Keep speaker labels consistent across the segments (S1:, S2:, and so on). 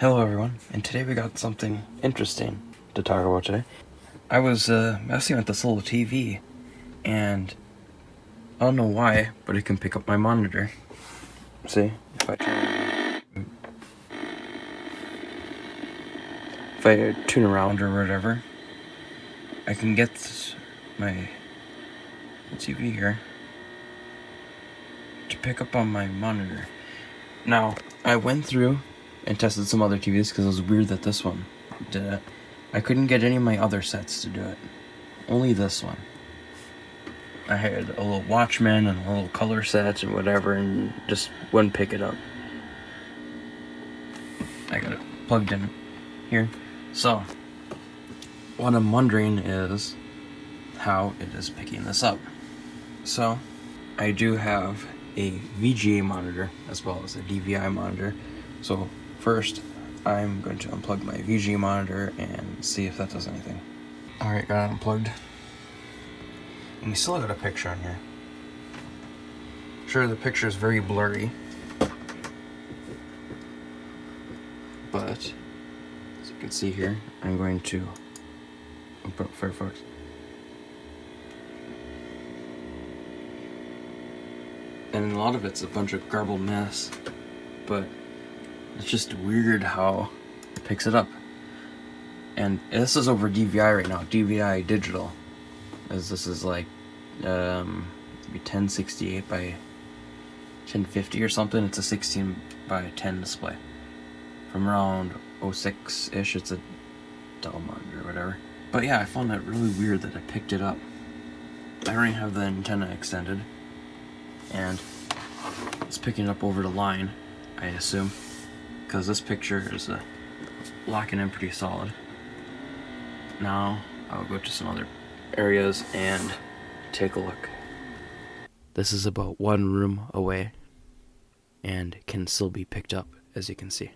S1: Hello everyone, and today we got something interesting to talk about today. I was messing with this little TV, and I don't know why, but it can pick up my monitor. See, if I tune around or whatever, I can get my TV here to pick up on my monitor. Now, I went through and tested some other TVs because it was weird that this one did it. I couldn't get any of my other sets to do it. Only this one. I had a little Watchman and a little color set and whatever, and just wouldn't pick it up. I got it plugged in here. So, what I'm wondering is how it is picking this up. So, I do have a VGA monitor as well as a DVI monitor. So, first, I'm going to unplug my VGA monitor and see if that does anything. Alright, got it unplugged. And we still got a picture on here. Sure, the picture is very blurry, but as you can see here, I'm going to open up Firefox. And a lot of it's a bunch of garbled mess, but it's just weird how it picks it up. And this is over DVI right now, DVI digital, as this is like maybe 1068 by 1050 or something. It's a 16 by 10 display. From around 06-ish, it's a Dell monitor or whatever. But yeah, I found that really weird that I picked it up. I already have the antenna extended, and it's picking it up over the line, I assume, because this picture is locking in pretty solid. Now I'll go to some other areas and take a look. This is about one room away and can still be picked up, as you can see.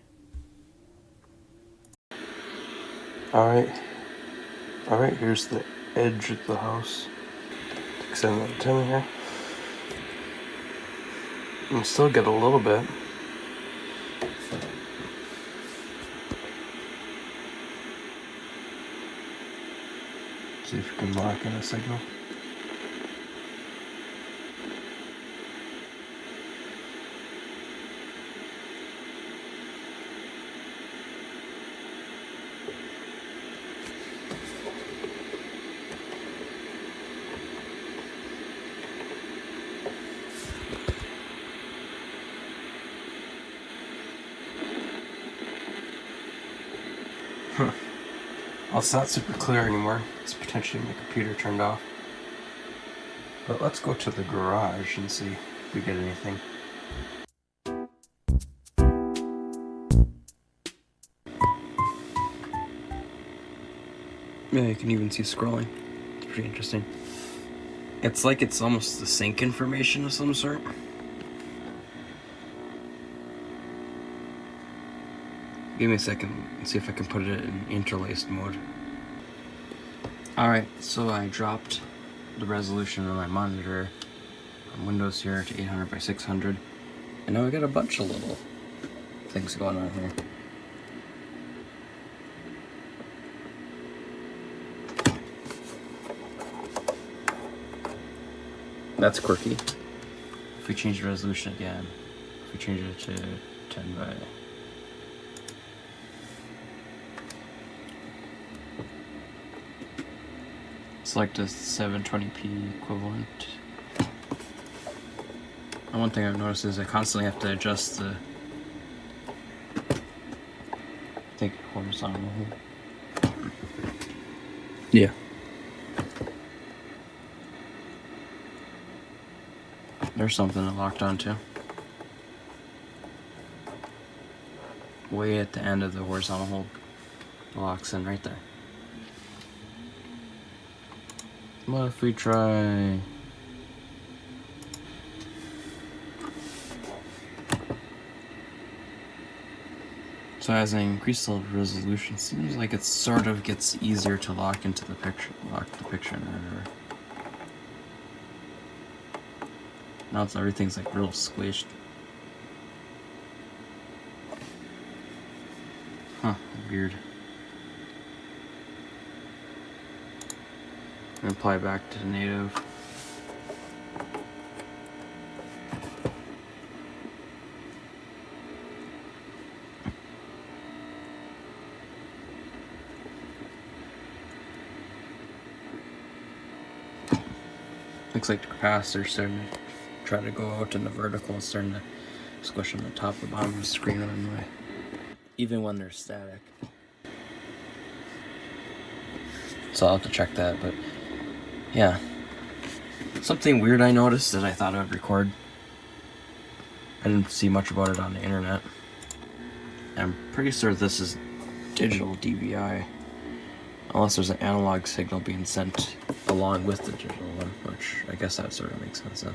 S1: Alright, here's the edge of the house. Extend the antenna here. And still get a little bit. See if we can lock in a signal. Well, it's not super clear anymore. It's potentially my computer turned off. But let's go to the garage and see if we get anything. Yeah, you can even see scrolling. It's pretty interesting. It's like it's almost the sync information of some sort. Give me a second and see if I can put it in interlaced mode. Alright, so I dropped the resolution of my monitor on Windows here to 800 by 600, and now I got a bunch of little things going on here. That's quirky. If we change the resolution again, if we change it to 10 by... select a 720p equivalent. And one thing I've noticed is I constantly have to adjust the horizontal. Yeah. There's something that locked onto. Way at the end of the horizontal hold. Locks in right there. What if we try... So as I increase the resolution, it seems like it sort of gets easier to lock into the picture, lock the picture in or whatever. Now it's everything's like real squished. weird. And apply back to native. Looks like the capacitor's starting to try to go out in the vertical. It's starting to squish on the top and bottom of the screen on the way. Even when they're static. So I'll have to check that, but yeah. Something weird I noticed that I thought I would record. I didn't see much about it on the internet. I'm pretty sure this is digital DVI. Unless there's an analog signal being sent along with the digital one, which I guess that sort of makes sense then.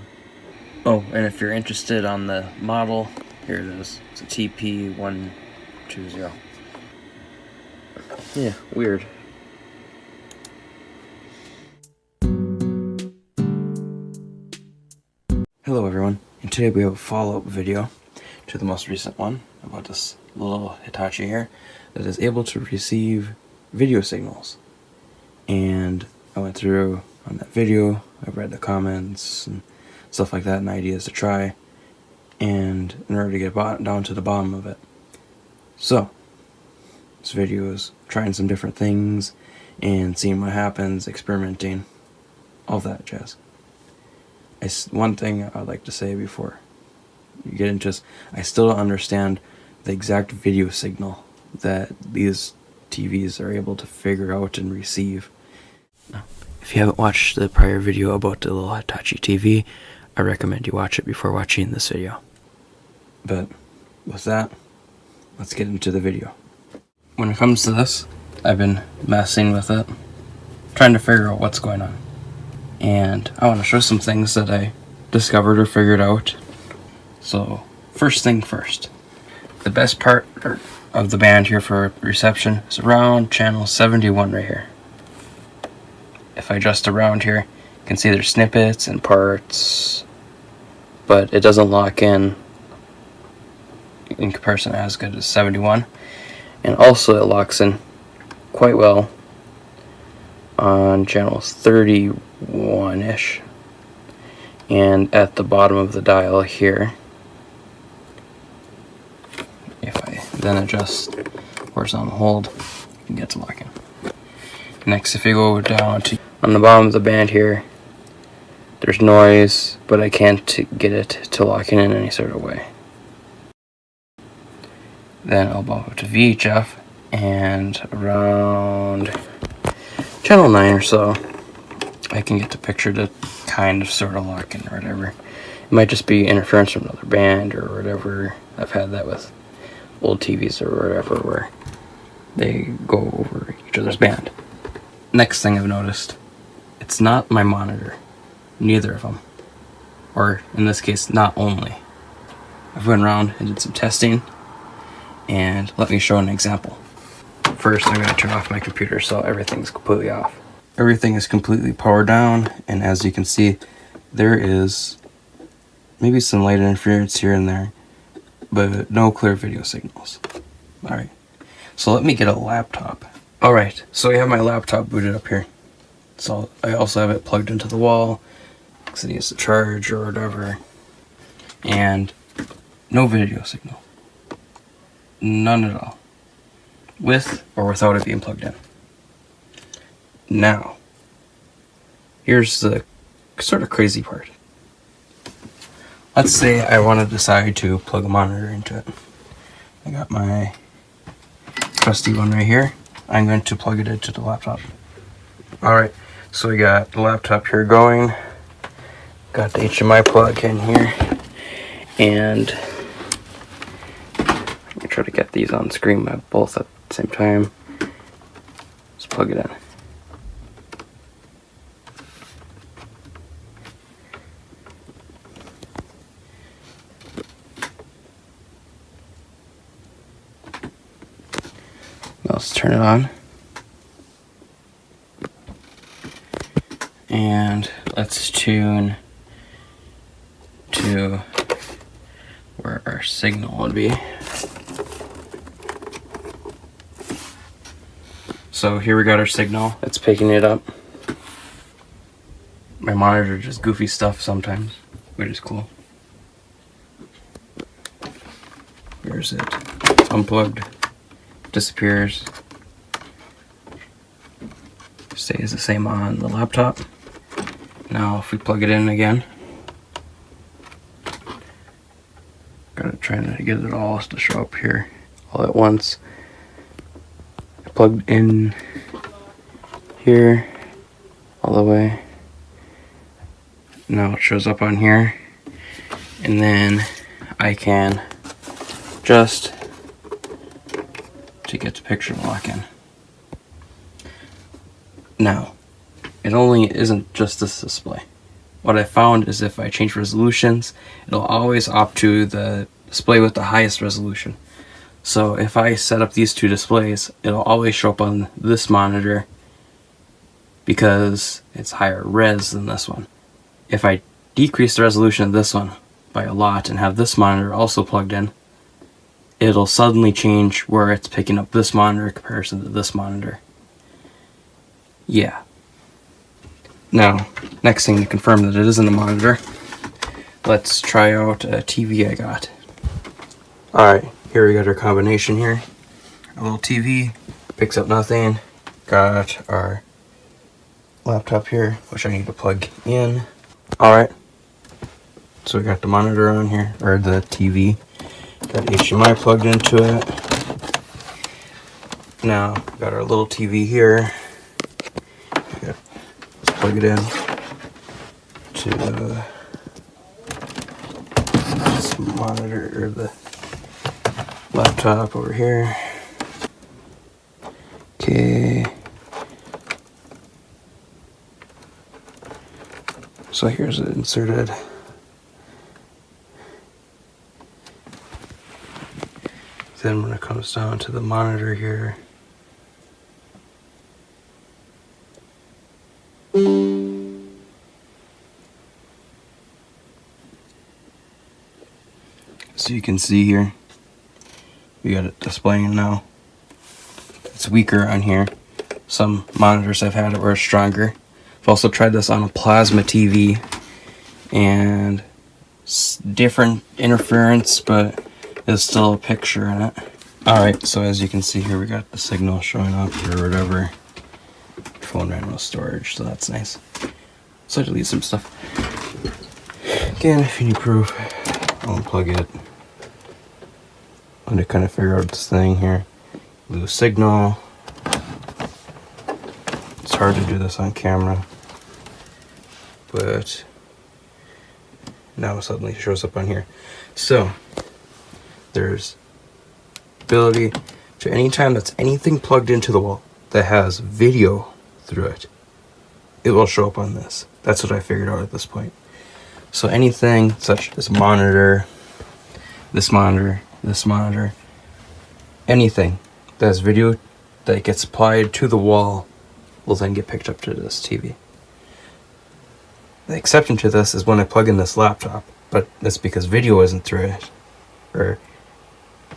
S1: Oh, and if you're interested on the model, here it is. It's a TP120. Yeah, weird. Hello everyone, and today we have a follow-up video to the most recent one about this little Hitachi here that is able to receive video signals. And I went through on that video, I read the comments and stuff like that and ideas to try, and in order to get down to the bottom of it. So, this video is trying some different things and seeing what happens, experimenting, all that jazz. One thing I'd like to say before you get into this, I still don't understand the exact video signal that these TVs are able to figure out and receive. If you haven't watched the prior video about the little Hitachi TV, I recommend you watch it before watching this video. But with that, let's get into the video. When it comes to this, I've been messing with it, trying to figure out what's going on. And I want to show some things that I discovered or figured out. So, first thing first. The best part of the band here for reception is around channel 71 right here. If I adjust around here, you can see there's snippets and parts, but it doesn't lock in comparison as good as 71. And also it locks in quite well on channels 31-ish. And at the bottom of the dial here, if I then adjust horizontal hold, you can get to lock in. Next, if you go down to on the bottom of the band here, there's noise, but I can't get it to lock in any sort of way. Then I'll bump up to VHF, and around channel 9 or so, I can get the picture to kind of sort of lock in or whatever. It might just be interference from another band or whatever. I've had that with old TVs or whatever where they go over each other's band. Next thing I've noticed, it's not my monitor. Neither of them. Or in this case, not only. I've went around and did some testing, and let me show an example. First, I'm going to turn off my computer so everything's completely off. Everything is completely powered down, and as you can see, there is maybe some light interference here and there, but no clear video signals. Alright, so let me get a laptop. Alright, so I have my laptop booted up here. So I also have it plugged into the wall, because it needs to charge or whatever, and no video signal. None at all. With or without it being plugged in. Now, here's the sort of crazy part. Let's say I want to decide to plug a monitor into it. I got my trusty one right here. I'm going to plug it into the laptop. Alright, so we got the laptop here going. Got the HDMI plug in here. And let me try to get these on screen both at the same time. Let's plug it in. Now let's turn it on. And let's tune to where our signal would be. So here we got our signal. It's picking it up. My monitor just goofy stuff sometimes, which is cool. Where's it? It's unplugged. Disappears. Stays the same on the laptop. Now if we plug it in again, gotta try to get it all to show up here all at once. I plugged in here all the way. Now it shows up on here, and then I can just to get the picture to lock in. Now, it only isn't just this display. What I found is if I change resolutions, it'll always opt to the display with the highest resolution. So if I set up these two displays, it'll always show up on this monitor because it's higher res than this one. If I decrease the resolution of this one by a lot and have this monitor also plugged in, it'll suddenly change where it's picking up this monitor in comparison to this monitor. Yeah. Now, next thing to confirm that it isn't a monitor, let's try out a TV I got. Alright, here we got our combination here. A little TV, picks up nothing. Got our laptop here, which I need to plug in. Alright, so we got the monitor on here, or the TV. Got HDMI plugged into it. Now, got our little TV here. Let's plug it in to this monitor, or the laptop over here. Okay. So here's it inserted. Then when it comes down to the monitor here, so you can see here, we got it displaying now. It's weaker on here. Some monitors I've had it were stronger. I've also tried this on a plasma TV, and different interference, but there's still a picture in it. Alright, so as you can see here, we got the signal showing up or whatever. Phone ran out of storage, so that's nice. So I delete some stuff. Again, if you need proof, I'll unplug it. I'm gonna kind of figure out this thing here. Lose signal. It's hard to do this on camera, but now it suddenly shows up on here. So there's ability to, anytime that's anything plugged into the wall that has video through it, it will show up on this. That's what I figured out at this point. So anything such as monitor, this monitor, this monitor, anything that has video that gets applied to the wall will then get picked up to this TV. The exception to this is when I plug in this laptop, but that's because video isn't through it, or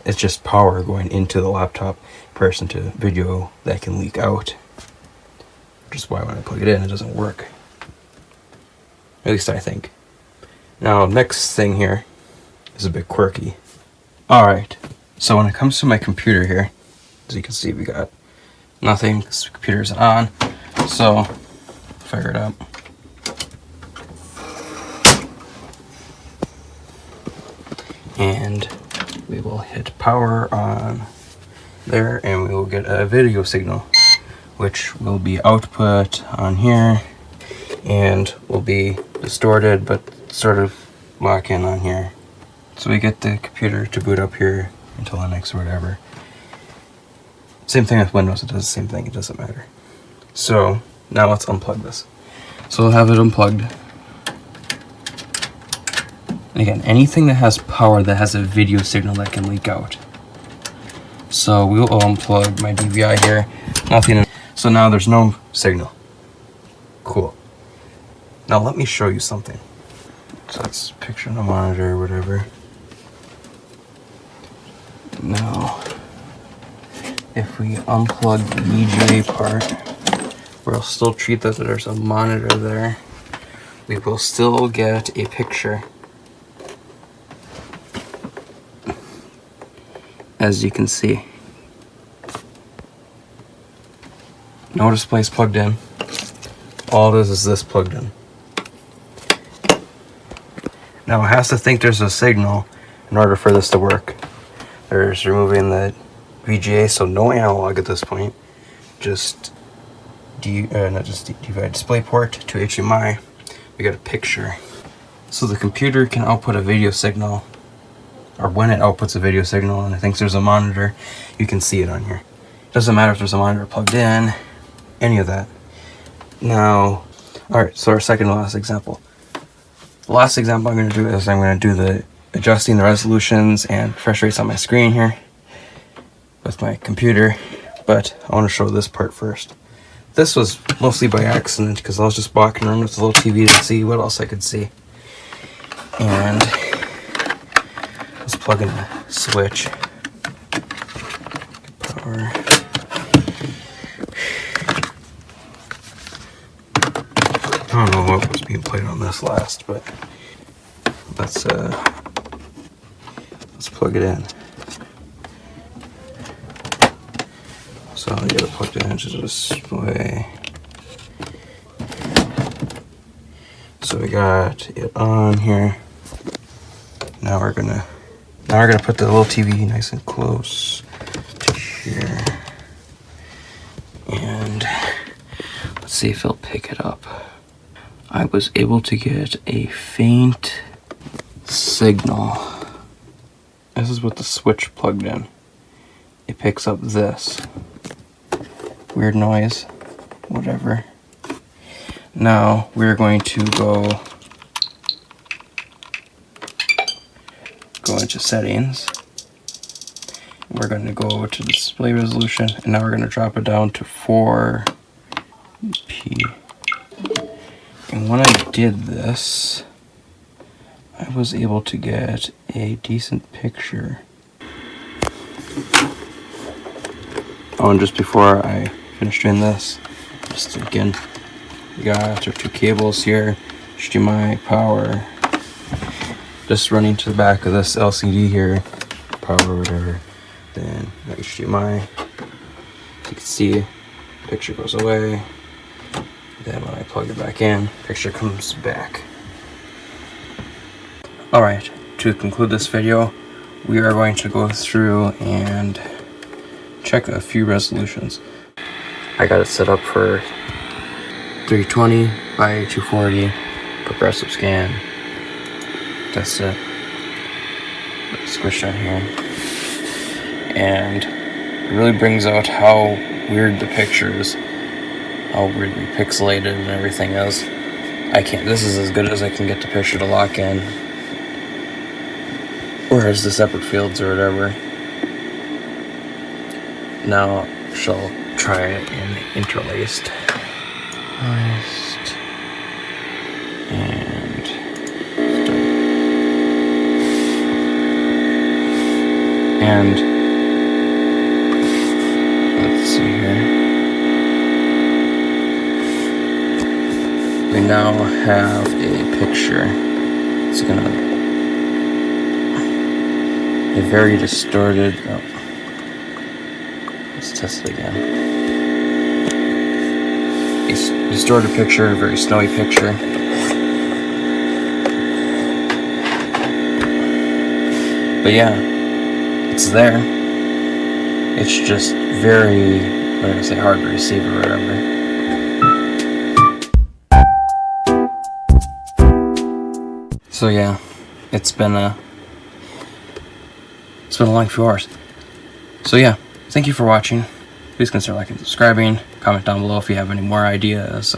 S1: it's just power going into the laptop in comparison to video that can leak out, which is why when I plug it in, it doesn't work. At least I think. Now, next thing here is a bit quirky. Alright, so when it comes to my computer here, as you can see, we got nothing. This computer isn't on, so figure it out. And we will hit power on there, and we will get a video signal, which will be output on here and will be distorted but sort of lock in on here. So we get the computer to boot up here into Linux or whatever. Same thing with Windows, it does the same thing, it doesn't matter. So now let's unplug this. So we'll have it unplugged. And again, anything that has power that has a video signal that can leak out. So we'll unplug my DVI here. Nothing. So now there's no signal. Cool. Now let me show you something. So let's picture the monitor or whatever. Now, if we unplug the VGA part, we'll still treat that there's a monitor there. We will still get a picture. As you can see. No display's plugged in. All it is this plugged in. Now it has to think there's a signal in order for this to work. There's removing the VGA, so no analog at this point. Just not just DVI display port to HDMI. We got a picture. So the computer can output a video signal, or when it outputs a video signal and it thinks there's a monitor, you can see it on here. Doesn't matter if there's a monitor plugged in, any of that. Now, alright, so our second to last example. The last example I'm going to do is I'm going to do the adjusting the resolutions and refresh rates on my screen here with my computer, but I want to show this part first. This was mostly by accident because I was just walking around with the little TV to see what else I could see. And let's plug in the switch. Power. I don't know what was being played on this last, but let's plug it in. So I gotta plug it into the display. So we got it on here. Now we're gonna put the little TV nice and close to here. And let's see if it'll pick it up. I was able to get a faint signal. This is with the switch plugged in. It picks up this. Weird noise. Whatever. Now we're going to go into settings. We're going to go to display resolution, and now we're going to drop it down to 4p. And when I did this, I was able to get a decent picture. Oh, and just before I finish doing this, just again, we got our two cables here, HDMI, power, just running to the back of this LCD here, power, whatever, then HDMI. You can see, picture goes away. Then when I plug it back in, picture comes back. Alright, to conclude this video, we are going to go through and check a few resolutions. I got it set up for 320 by 240, progressive scan. That's it. Squish on here. And it really brings out how weird the picture is. How weirdly pixelated and everything is. This is as good as I can get the picture to lock in. Whereas the separate fields or whatever. Now, shall try it in interlaced. And start. And let's see here. We now have a picture. It's gonna a very distorted. Oh, let's test it again. A distorted picture, a very snowy picture. But yeah, it's there. It's just very, what did I say, hard to receive or whatever. So yeah, it's been a long few hours. So yeah, thank you for watching. Please consider liking and subscribing. Comment down below if you have any more ideas,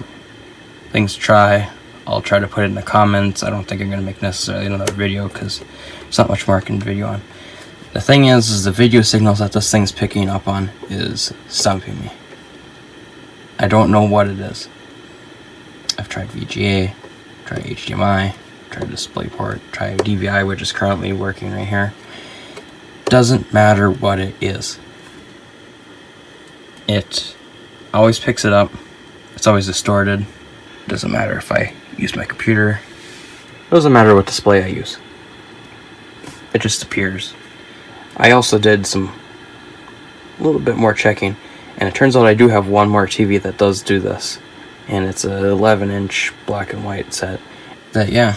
S1: things to try. I'll try to put it in the comments. I don't think I'm going to make necessarily another video because there's not much more I can video on. The thing is the video signals that this thing's picking up on is stumping me. I don't know what it is. I've tried VGA, tried HDMI, tried DisplayPort, tried DVI, which is currently working right here. Doesn't matter what it is. It always picks it up. It's always distorted. Doesn't matter if I use my computer. Doesn't matter what display I use. It just appears. I also did a little bit more checking, and it turns out I do have one more TV that does do this, and it's a 11-inch black and white set. Yeah,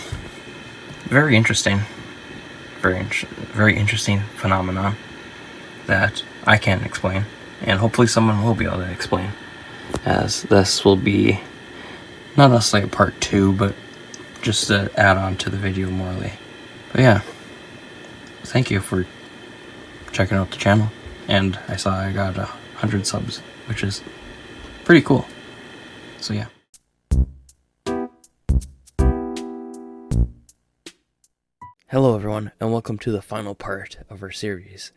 S1: very interesting. Very interesting phenomenon that I can't explain, and hopefully someone will be able to explain, as this will be not necessarily a part 2, but just to add on to the video morely. But yeah, thank you for checking out the channel, and I saw I got 100 subs, which is pretty cool. So yeah. Hello everyone, and welcome to the final part of our series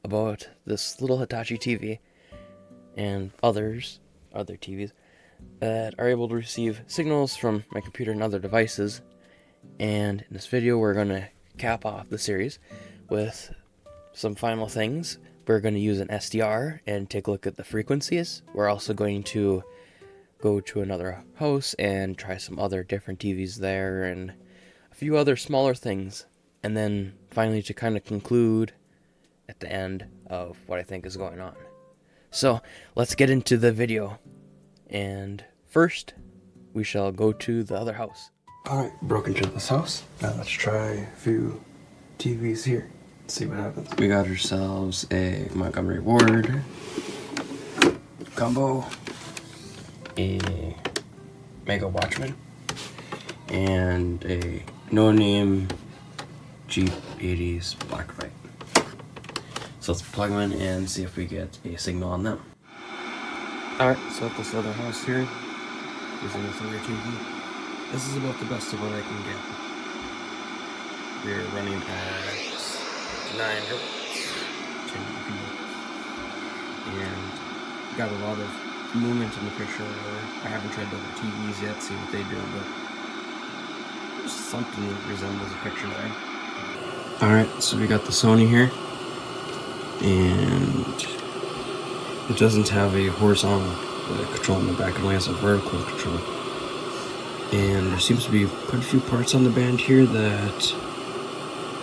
S1: about this little Hitachi TV and other TVs that are able to receive signals from my computer and other devices. And in this video we're going to cap off the series with some final things. We're going to use an SDR and take a look at the frequencies. We're also going to go to another house and try some other different TVs there and a few other smaller things. And then finally to kind of conclude at the end of what I think is going on. So let's get into the video. And first, we shall go to the other house. Alright, broke into this house. Now let's try a few TVs here. Let's see what happens. We got ourselves a Montgomery Ward combo, a Mega Watchman, and a no-name Jeep 80s black and white. So let's plug them in and see if we get a signal on them. Alright, so at this other house here, using this other TV, this is about the best of what I can get. We're running at 9 hertz, 10 dB, and got a lot of movement in the picture. I haven't tried the other TVs yet, see what they do, but there's something that resembles a picture there. Alright, so we got the Sony here, and it doesn't have a horizontal control in the back, it only has a vertical control. And there seems to be quite a few parts on the band here that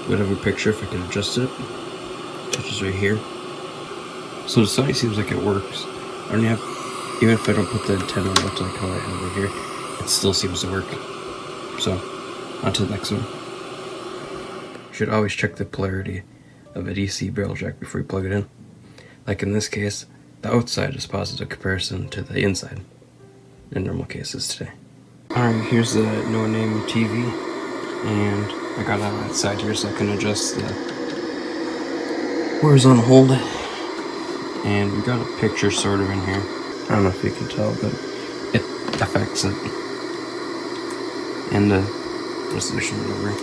S1: would have a picture if I could adjust it, which is right here. So the Sony seems like it works. I don't have, even if I don't put the antenna on it like how I have it here, it still seems to work. So, on to the next one. You should always check the polarity of a DC barrel jack before you plug it in. Like in this case, the outside is positive comparison to the inside in normal cases today. Alright, here's the no-name TV, and I got it on that side here so I can adjust the horizontal hold. And we got a picture sort of in here. I don't know if you can tell, but it affects it. And the resolution whatever.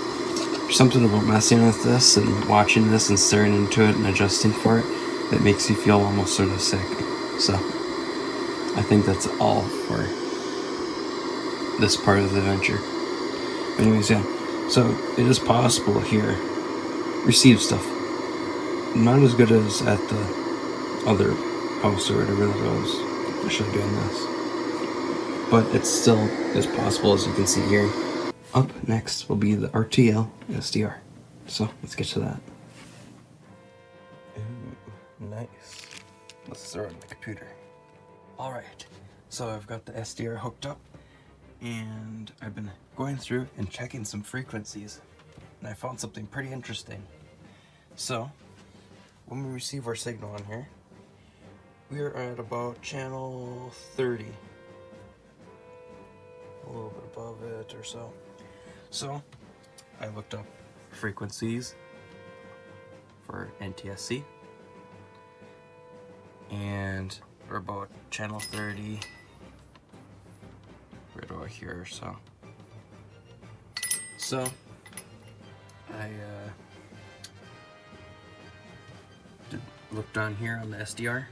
S1: There's something about messing with this and watching this and staring into it and adjusting for it that makes you feel almost sort of sick. So I think that's all for this part of the adventure. But anyways, yeah. So it is possible here. Receive stuff. Not as good as at the other house or whatever that I was actually doing this. But it still is possible, as you can see here. Up next will be the RTL SDR. So let's get to that. Ooh, nice. Let's throw it in the computer. Alright, so I've got the SDR hooked up, and I've been going through and checking some frequencies, and I found something pretty interesting. So, when we receive our signal on here, we are at about channel 30. A little bit above it or so. So, I looked up frequencies for NTSC, and we're about channel 30 right over here or so. So, I looked on here on the SDR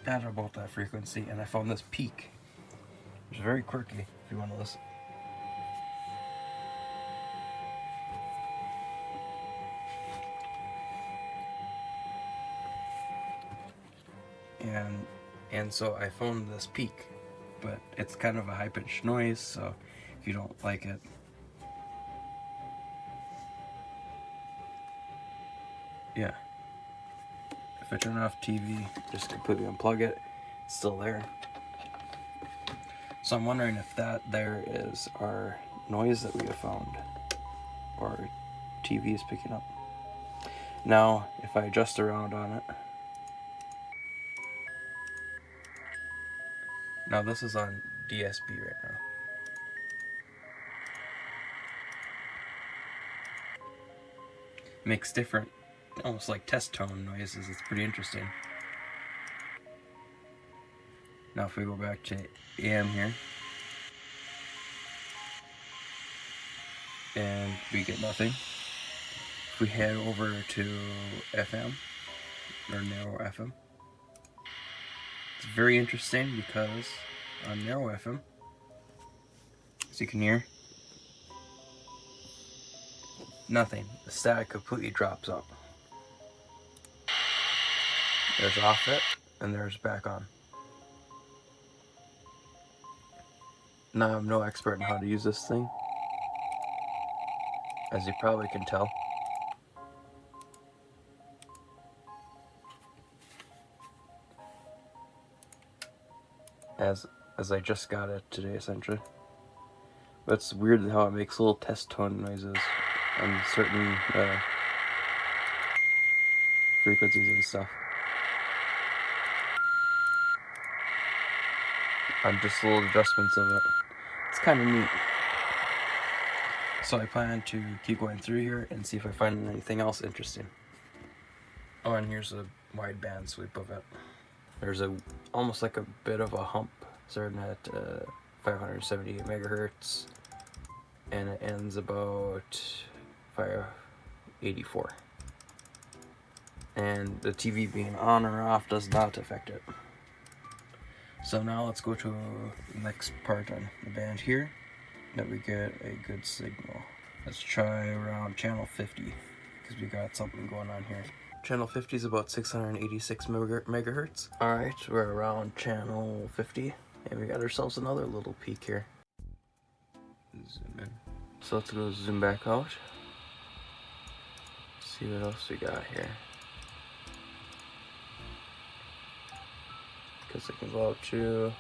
S1: at about that frequency, and I found this peak. It's very quirky if you want to listen. and so I found this peak, but it's kind of a high-pitched noise, so if you don't like it, yeah. If I turn off TV, just completely unplug it, it's still there. So I'm wondering if that there is our noise that we have found, or TV is picking up. Now, if I adjust around on it, now this is on DSP right now. Makes different, almost like test tone noises. It's pretty interesting. Now if we go back to AM here, and we get nothing. If we head over to FM, or narrow FM, it's very interesting because on narrow FM, as you can hear, nothing. The static completely drops out. There's off it, and there's back on. Now I'm no expert in how to use this thing, as you probably can tell. As I just got it today, essentially. But it's weird how it makes little test tone noises on certain frequencies and stuff. On just little adjustments of it. It's kind of neat. So I plan to keep going through here and see if I find anything else interesting. Oh, and here's a wideband sweep of it. There's almost like a bit of a hump starting at 578 megahertz, and it ends about 584. And the TV being on or off does not affect it. So now let's go to the next part on the band here, that we get a good signal. Let's try around channel 50, because we got something going on here. Channel 50 is about 686 megahertz. Alright, we're around channel 50, and we got ourselves another little peak here. Zoom in. So let's go zoom back out. See what else we got here. Because I can go up to...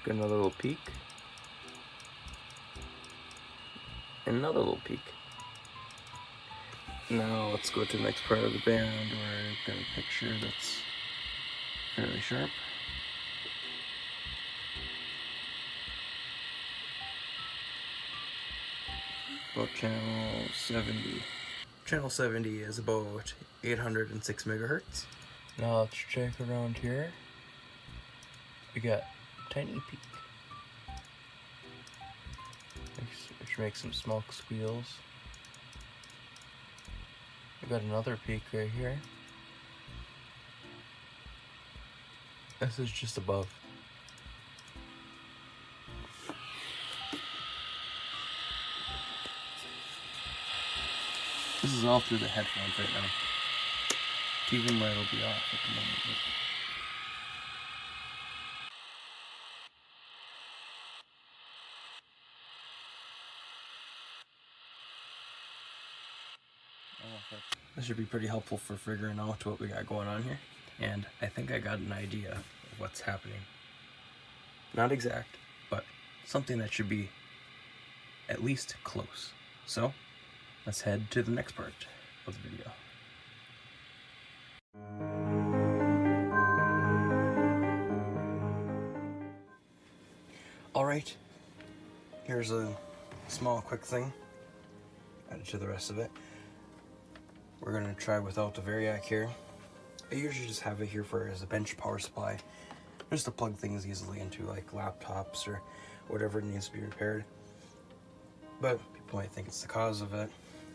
S1: Get another little peak. Another little peak. Now let's go to the next part of the band where I've got a picture that's fairly sharp. About channel 70. Channel 70 is about 806 megahertz. Now let's check around here. We got tiny peak, which makes some smoke squeals. We got another peak right here. This is just above. This is all through the headphones right now. TV light will be off at the moment. This should be pretty helpful for figuring out what we got going on here. And I think I got an idea of what's happening. Not exact, but something that should be at least close. So, let's head to the next part of the video. Alright, here's a small quick thing added to the rest of it. We're going to try without the Variac here. I usually just have it here for as a bench power supply, just to plug things easily into like laptops or whatever needs to be repaired. But people might think it's the cause of it,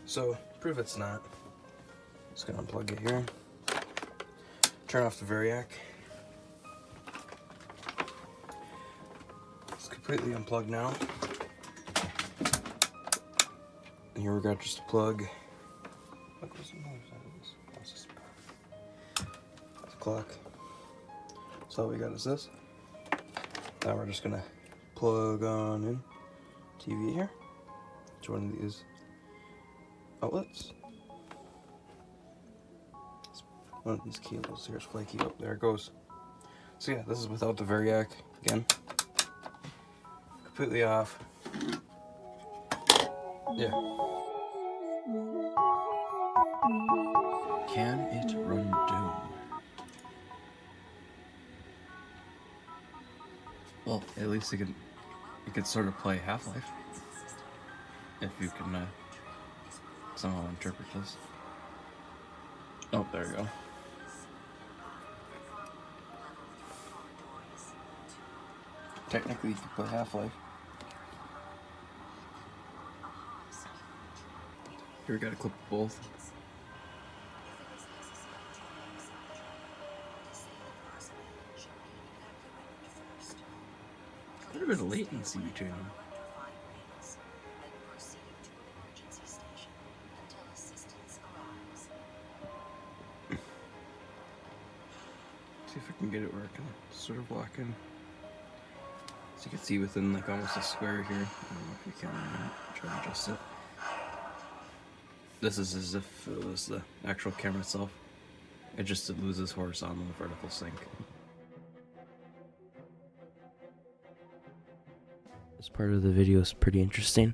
S1: so prove it's not. Just going to unplug it here. Turn off the Variac. It's completely unplugged now. And here we got just a plug What goes on the other side of this? What's this? It's a clock. So all we got is this. Now we're just gonna plug on in TV here to one of these outlets. One of these cables here is flaky. Oh, there it goes. So yeah, this is without the Variac again. Completely off. Yeah. Can it run Doom? Well, at least it could sort of play Half-Life. If you can somehow interpret this. Oh, there we go. Technically, you could play Half-Life. Here we got a clip of both. A little bit of latency between them. See if I can get it where I can sort of lock in. So you can see within like almost a square here. I don't know if you can or not. Try to adjust it. This is as if it was the actual camera itself. It loses horizontal and vertical sync. This part of the video is pretty interesting.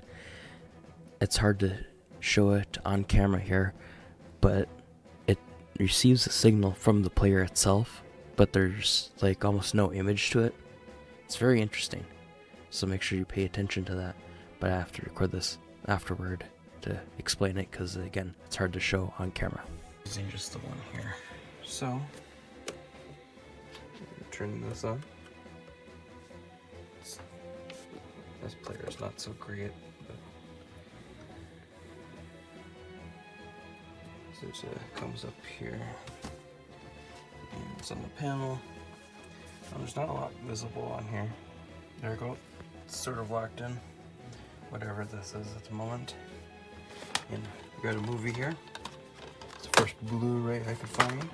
S1: It's hard to show it on camera here, but it receives a signal from the player itself, but there's like almost no image to it. It's very interesting, so make sure you pay attention to that. But I have to record this afterward to explain it, because again, it's hard to show on camera. Using just the one here. So, turn this on. This player is not so great, but so it comes up here, and it's on the panel. Now, there's not a lot visible on here. There we go. It's sort of locked in, whatever this is at the moment. And we got a movie here. It's the first Blu-ray I could find.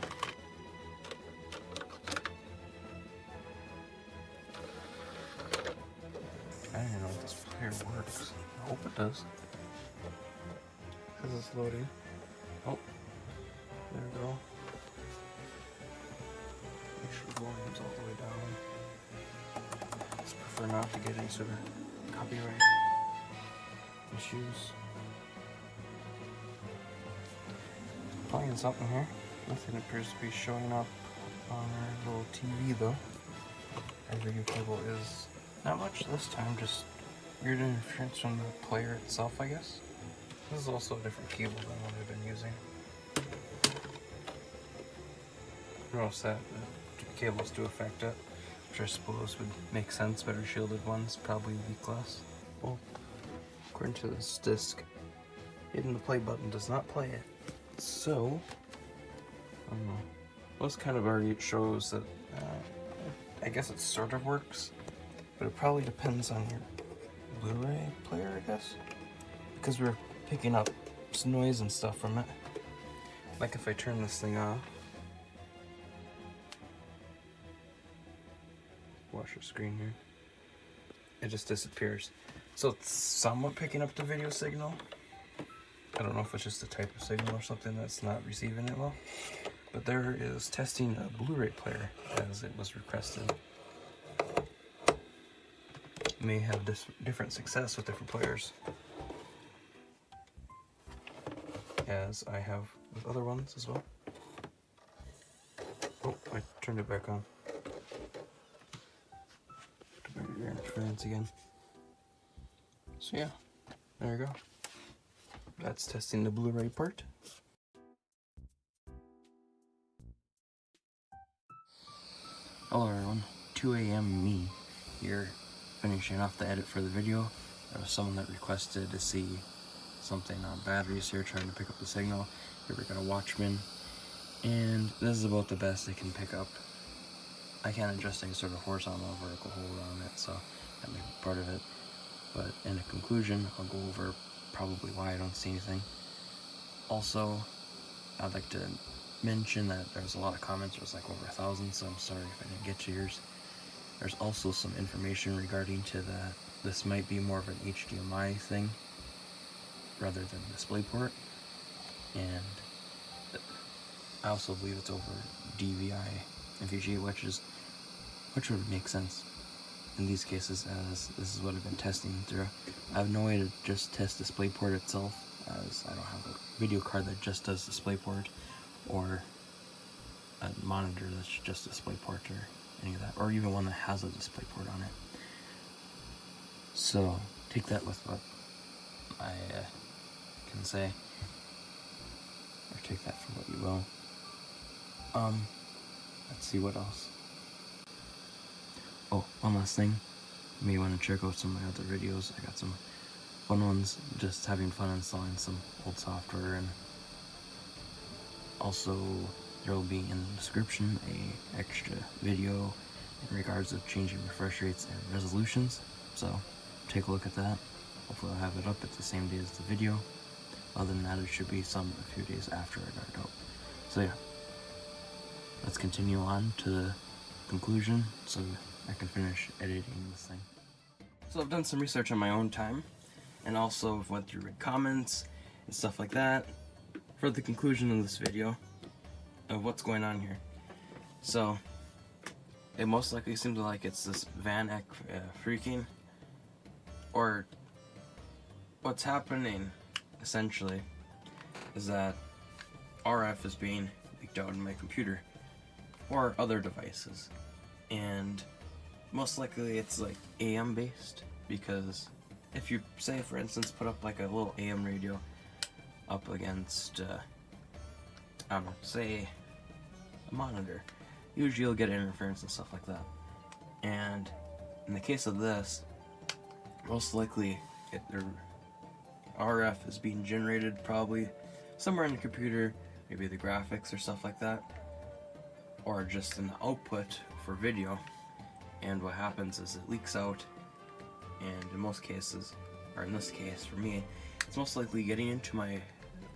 S1: I don't even know if this player works. I hope it does. Because it's loading. Oh, there we go. Make sure the volume's all the way down. I just prefer not to get any sort of copyright issues. Playing something here. Nothing appears to be showing up on our little TV though. Our video cable is not much this time, just weird interference from the player itself, I guess. This is also a different cable than what I've been using. Notice that the cables do affect it, which I suppose would make sense. Better shielded ones probably leak less. Well, according to this disc, hitting the play button does not play it. So, I don't know. Well, this kind of already shows that I guess it sort of works, but it probably depends on your Blu-ray player, I guess, because we're picking up some noise and stuff from it. Like if I turn this thing off, watch your screen here, it just disappears. So it's somewhat picking up the video signal. I don't know if it's just a type of signal or something that's not receiving it well. But there is testing a Blu-ray player as it was requested. May have different success with different players, as I have with other ones as well. Oh, I turned it back on. Your interference again. So yeah, there you go. That's testing the Blu-ray part. Hello everyone, 2 a.m. me here, finishing off the edit for the video. There was someone that requested to see something on batteries here, trying to pick up the signal. Here we got a Watchman, and this is about the best it can pick up. I can't adjust any sort of horizontal or vertical hold on it, so that may be part of it. But in a conclusion, I'll go over probably why I don't see anything. Also, I'd like to mention that there's a lot of comments. There's like over 1,000, so I'm sorry if I didn't get to yours. There's also some information regarding to that this might be more of an HDMI thing rather than DisplayPort, and I also believe it's over DVI and VGA, which would make sense in these cases, as this is what I've been testing through. I have no way to just test DisplayPort itself, as I don't have a video card that just does DisplayPort, or a monitor that's just DisplayPort, or any of that, or even one that has a DisplayPort on it. So take that with what I can say, or take that for what you will. Let's see what else. Oh, one last thing. You may want to check out some of my other videos. I got some fun ones, just having fun installing some old software, and also there will be in the description a extra video in regards to changing refresh rates and resolutions. So take a look at that. Hopefully I'll have it up at the same day as the video. Other than that, it should be a few days after I got it out. So yeah, let's continue on to the conclusion so I can finish editing this thing. So I've done some research on my own time, and also went through comments and stuff like that for the conclusion of this video of what's going on here. So it most likely seems like it's this Van Eck freaking, or what's happening essentially is that RF is being leaked out in my computer or other devices, and most likely it's like AM based, because if you say, for instance, put up like a little AM radio up against I don't know, say a monitor, usually you'll get interference and stuff like that. And in the case of this, most likely the RF is being generated probably somewhere in the computer, maybe the graphics or stuff like that, or just in the output for video. And what happens is it leaks out, and in most cases, or in this case for me, it's most likely getting into my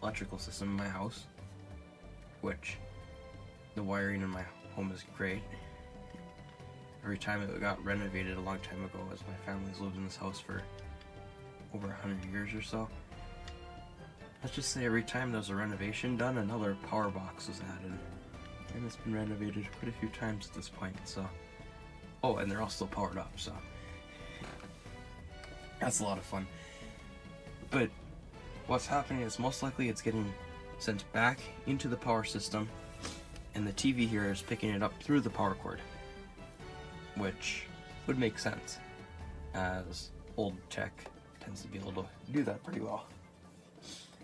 S1: electrical system in my house, which the wiring in my home is great. Every time it got renovated a long time ago, as my family's lived in this house for over 100 years or so. Let's just say every time there's a renovation done, another power box was added, and it's been renovated quite a few times at this point. So, oh, and they're all still powered up, so that's a lot of fun. But what's happening is most likely it's getting sent back into the power system, and the TV here is picking it up through the power cord, which would make sense, as old tech tends to be able to do that pretty well.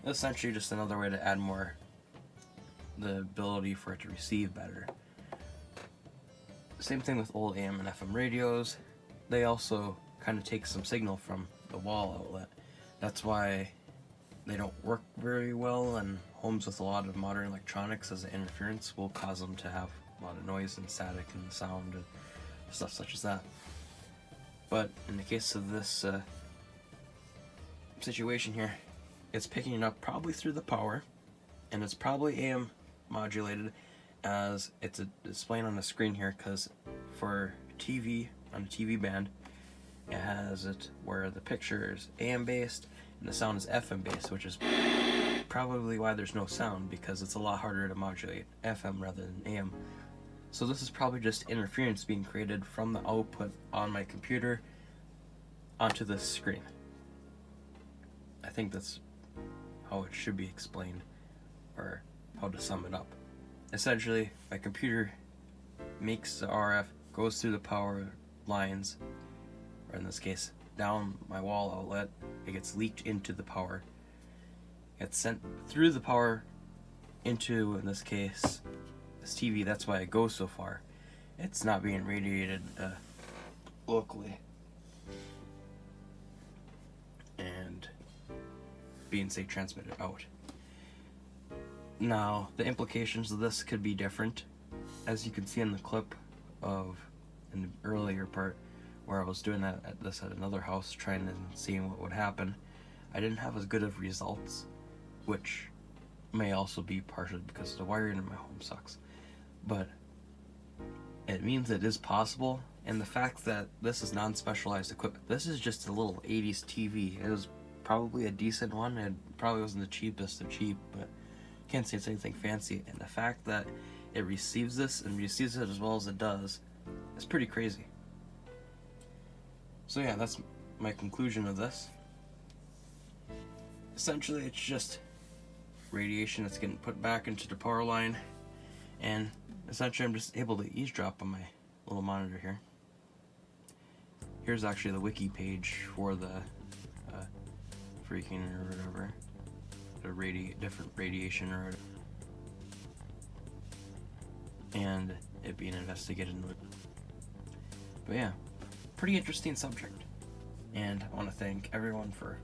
S1: Essentially just another way to add more the ability for it to receive better. Same thing with old AM and FM radios. They also kind of take some signal from the wall outlet. That's why they don't work very well in homes with a lot of modern electronics, as the interference will cause them to have a lot of noise and static and sound and stuff such as that. But in the case of this situation here, it's picking it up probably through the power, and it's probably AM modulated, as it's displaying on the screen here, because for TV, on a TV band, it has it where the picture is AM based and the sound is FM based, which is probably why there's no sound, because it's a lot harder to modulate FM rather than AM. So this is probably just interference being created from the output on my computer onto this screen. I think that's how it should be explained, or how to sum it up. Essentially, my computer makes the RF, goes through the power lines, or in this case, down my wall outlet. It gets leaked into the power. It's sent through the power into, in this case, this TV. That's why it goes so far. It's not being radiated locally and being, say, transmitted out. Now, the implications of this could be different. As you can see in the clip of, in the earlier part, where I was doing that at another house, trying and seeing what would happen, I didn't have as good of results, which may also be partially because the wiring in my home sucks. But it means it is possible, and the fact that this is non-specialized equipment, this is just a little 80s TV. It was probably a decent one. It probably wasn't the cheapest of cheap, but can't say it's anything fancy. And the fact that it receives this and receives it as well as it does is pretty crazy. So yeah, that's my conclusion of this. Essentially, it's just radiation that's getting put back into the power line, and essentially I'm just able to eavesdrop on my little monitor here. Here's actually the wiki page for the freaking or whatever, the different radiation or whatever, and it being investigated. But yeah, pretty interesting subject, and I want to thank everyone for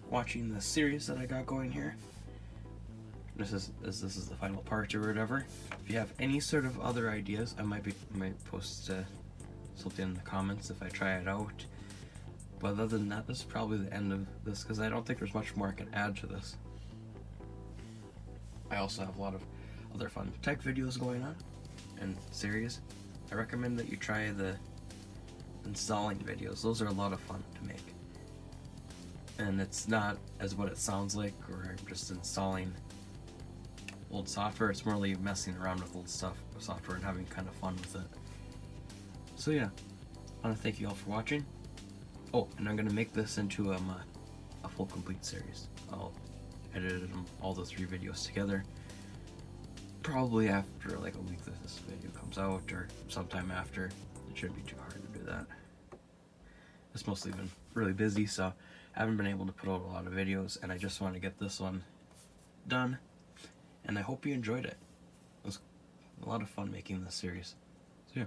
S1: watching this series that I got going here. This is the final part or whatever. If you have any sort of other ideas, I might post something in the comments if I try it out. But other than that, this is probably the end of this, because I don't think there's much more I can add to this. I also have a lot of other fun tech videos going on and series. I recommend that you try the installing videos. Those are a lot of fun to make. And it's not as what it sounds like, or just installing old software. It's more like messing around with old software and having kind of fun with it. So yeah, I want to thank you all for watching. Oh, and I'm gonna make this into a full complete series. I'll edit all the 3 videos together, probably after like a week that this video comes out, or sometime after. It shouldn't be too hard to do that. It's mostly been really busy, so I haven't been able to put out a lot of videos, and I just want to get this one done. And I hope you enjoyed it. It was a lot of fun making this series. So yeah,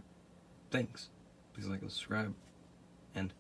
S1: thanks. Please like and subscribe, and